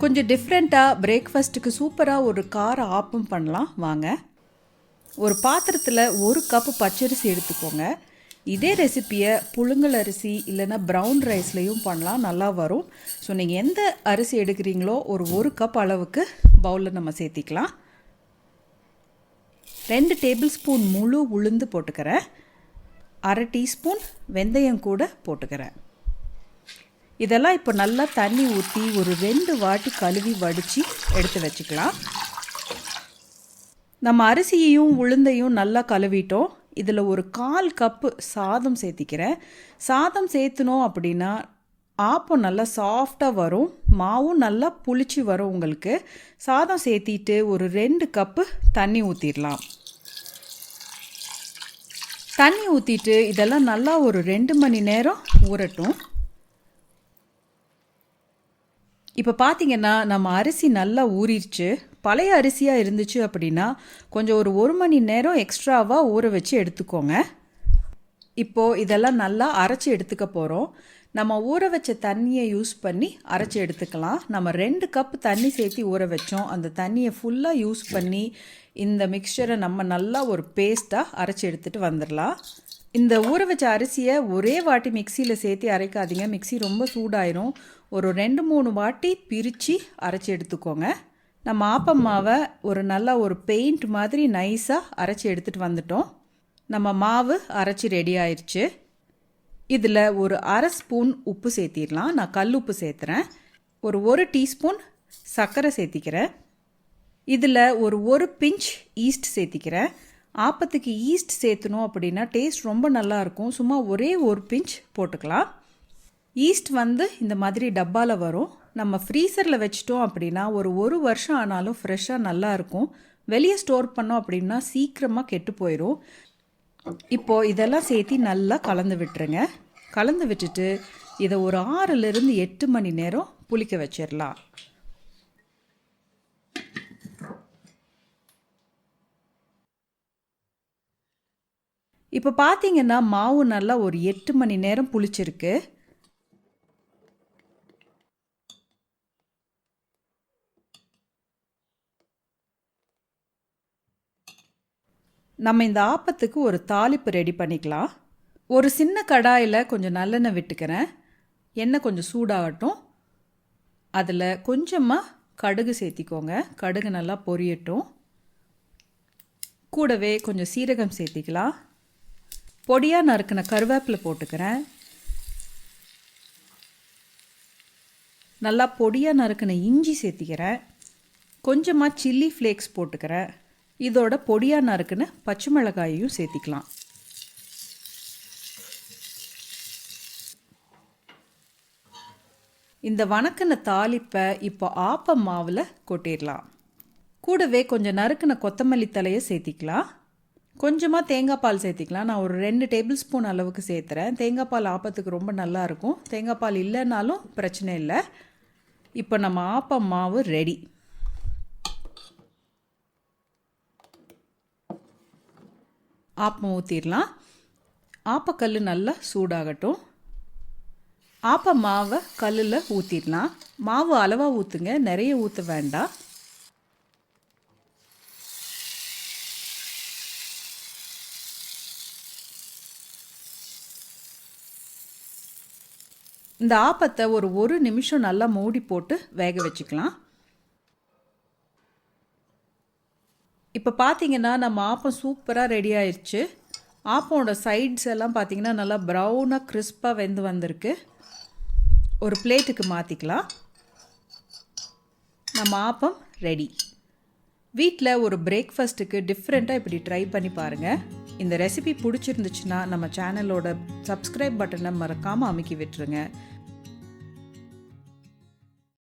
கொஞ்சம் டிஃப்ரெண்ட்டாக பிரேக்ஃபாஸ்ட்டுக்கு சூப்பராக ஒரு கார ஆப்பம் பண்ணலாம் வாங்க. ஒரு பாத்திரத்தில் 1 கப்பு பச்சரிசி எடுத்துக்கோங்க. இதே ரெசிப்பியை புழுங்கல் அரிசி இல்லைன்னா ப்ரௌன் ரைஸ்லையும் பண்ணலாம், நல்லா வரும். ஸோ நீங்கள் எந்த அரிசி எடுக்கிறீங்களோ ஒரு கப் அளவுக்கு பவுலில் நம்ம சேர்த்திக்கலாம். 2 டேபிள் ஸ்பூன் முழு உளுந்து போட்டுக்கிறேன். 1/2 டீஸ்பூன் வெந்தயம் கூட போட்டுக்கிறேன். இதெல்லாம் இப்போ நல்லா தண்ணி ஊற்றி ஒரு 2 வாட்டி கழுவி வடித்து எடுத்து வச்சுக்கலாம். நம்ம அரிசியையும் உளுந்தையும் நல்லா கழுவிட்டோம். இதில் ஒரு 1/4 கப்பு சாதம் சேர்த்திக்கிறேன். சாதம் சேர்த்துனோம் அப்படின்னா ஆப்பம் நல்லா சாஃப்டாக வரும், மாவும் நல்லா புளிச்சு வரும் உங்களுக்கு. சாதம் சேர்த்திட்டு ஒரு 2 கப்பு தண்ணி ஊற்றிடலாம். தண்ணி ஊற்றிட்டு இதெல்லாம் நல்லா ஒரு 2 மணி நேரம் ஊறட்டும். இப்போ பார்த்தீங்கன்னா நம்ம அரிசி நல்லா ஊறிடுச்சு. பழைய அரிசியாக இருந்துச்சு அப்படின்னா கொஞ்சம் ஒரு 1 மணி நேரம் எக்ஸ்ட்ராவாக ஊற வச்சு எடுத்துக்கோங்க. இப்போது இதெல்லாம் நல்லா அரைச்சி எடுத்துக்க போகிறோம். நம்ம ஊற வச்ச தண்ணியை யூஸ் பண்ணி அரைச்சி எடுத்துக்கலாம். நம்ம 2 கப் தண்ணி சேர்த்து ஊற வச்சோம். அந்த தண்ணியை ஃபுல்லாக யூஸ் பண்ணி இந்த மிக்சரை நம்ம நல்லா ஒரு பேஸ்ட்டாக அரைச்சி எடுத்துகிட்டு வந்துடலாம். இந்த ஊற வச்ச அரிசியை ஒரே வாட்டி மிக்சியில் சேர்த்து அரைக்காதீங்க, மிக்சி ரொம்ப சூடாயிரும். ஒரு 2-3 வாட்டி பிரித்து அரைச்சி எடுத்துக்கோங்க. நம்ம ஆப்பம் மாவை நல்ல ஒரு பெயிண்ட் மாதிரி நைஸாக அரைச்சி எடுத்துகிட்டு வந்துட்டோம். நம்ம மாவு அரைச்சி ரெடி ஆயிடுச்சு. இதில் ஒரு 1/2 ஸ்பூன் உப்பு சேர்த்திடலாம். நான் கல் உப்பு சேர்த்துறேன். ஒரு 1 டீஸ்பூன் சர்க்கரை சேர்த்திக்கிறேன். இதில் ஒரு பிஞ்ச் ஈஸ்ட் சேர்த்திக்கிறேன். ஆப்பத்துக்கு ஈஸ்ட் சேர்த்தணும் அப்படின்னா டேஸ்ட் ரொம்ப நல்லாயிருக்கும். சும்மா ஒரே 1 பிஞ்ச் போட்டுக்கலாம். ஈஸ்ட் இந்த மாதிரி டப்பாவில் வரும். நம்ம ஃப்ரீசரில் வச்சிட்டோம் அப்படின்னா ஒரு வருஷம் ஆனாலும் ஃப்ரெஷ்ஷாக நல்லாயிருக்கும். வெளியே ஸ்டோர் பண்ணோம் அப்படின்னா சீக்கிரமாக கெட்டு போயிடும். இப்போது இதெல்லாம் சேர்த்து நல்லா கலந்து விட்டுருங்க. கலந்து விட்டுட்டு இதை ஒரு 6லிருந்து 8 மணி நேரம் புளிக்க வச்சிடலாம். இப்போ பார்த்தீங்கன்னா மாவு நல்லா ஒரு 8 மணி நேரம் புளிச்சிருக்கு. நம்ம இந்த ஆப்பத்துக்கு ஒரு தாளிப்பு ரெடி பண்ணிக்கலாம். ஒரு சின்ன கடாயில் கொஞ்சம் நல்லெண்ணெய் விட்டுக்கிறேன். எண்ணெய் கொஞ்சம் சூடாகட்டும். அதில் கொஞ்சமாக கடுகு சேர்த்திக்கோங்க. கடுகு நல்லா பொரியட்டும். கூடவே கொஞ்சம் சீரகம் சேர்த்திக்கலாம். பொடியாக நறுக்கின கருவேப்பிலை போட்டுக்கிறேன். நல்லா பொடியாக நறுக்கின இஞ்சி சேர்த்திக்கிறேன். கொஞ்சமாக சில்லி ஃப்ளேக்ஸ் போட்டுக்கிறேன். இதோட பொடியாக நறுக்கின பச்சை மிளகாயையும் சேர்த்திக்கலாம். இந்த வணக்கின தாளிப்பை இப்போ ஆப்பம் மாவில் கொட்டிடலாம். கூடவே கொஞ்சம் நறுக்கின கொத்தமல்லி தலையை சேர்த்திக்கலாம். கொஞ்சமாக தேங்காய் பால் சேர்த்திக்கலாம். நான் ஒரு 2 டேபிள் ஸ்பூன் அளவுக்கு சேர்த்துறேன். தேங்காய் பால் ஆப்பத்துக்கு ரொம்ப நல்லாயிருக்கும். தேங்காய் பால் இல்லைனாலும் பிரச்சனை இல்லை. இப்போ நம்ம ஆப்பம் மாவு ரெடி. ஆப்பம் ஊற்றிடலாம். ஆப்பக்கல் நல்லா சூடாகட்டும். ஆப்ப மாவை கல்லில் ஊற்றிடலாம். மாவு அளவாக ஊற்றுங்க, நிறைய ஊற்ற வேண்டாம். இந்த ஆப்பத்தை ஒரு நிமிஷம் நல்லா மூடி போட்டு வேக வச்சுக்கலாம். இப்போ பார்த்தீங்கன்னா நம்ம ஆப்பம் சூப்பராக ரெடி ஆயிடுச்சு. ஆப்போட சைட்ஸ் எல்லாம் பார்த்தீங்கன்னா நல்லா ப்ரௌனாக கிறிஸ்பாக வெந்து வந்திருக்கு. ஒரு பிளேட்டுக்கு மாற்றிக்கலாம். நம்ம ஆப்பம் ரெடி. வீட்டில் ஒரு பிரேக்ஃபாஸ்ட்டுக்கு டிஃப்ரெண்ட்டாக இப்படி ட்ரை பண்ணி பாருங்கள். இந்த ரெசிபி பிடிச்சிருந்துச்சுன்னா நம்ம சேனலோட சப்ஸ்கிரைப் பட்டனை மறக்காமல் அமுக்கி விட்டுருங்க.